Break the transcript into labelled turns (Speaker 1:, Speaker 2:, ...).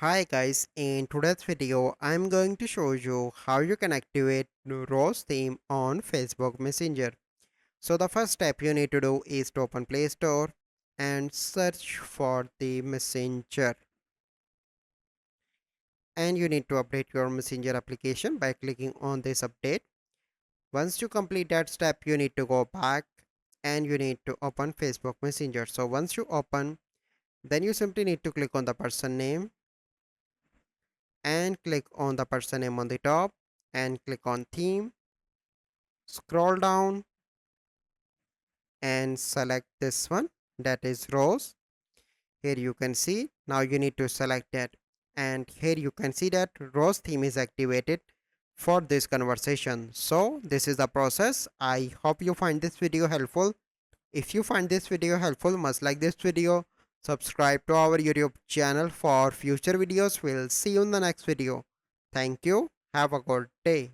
Speaker 1: Hi guys, in today's video I'm going to show you how you can activate Rose theme on Facebook Messenger. So the first step you need to do is to open Play Store and search for the Messenger, and you need to update your Messenger application by clicking on this update. Once you complete that step, you need to go back and you need to open Facebook Messenger. So once you open, then you simply need to click on the person name and click on the person name on the top and click on theme. Scroll down and select this one, that is Rose. Here you can see, now you need to select that, and here you can see that Rose theme is activated for this conversation. So this is the process. I hope you find this video helpful. If you find this video helpful, must like this video, subscribe to our YouTube channel for future videos. We'll see you in the next video. Thank you. Have a good day.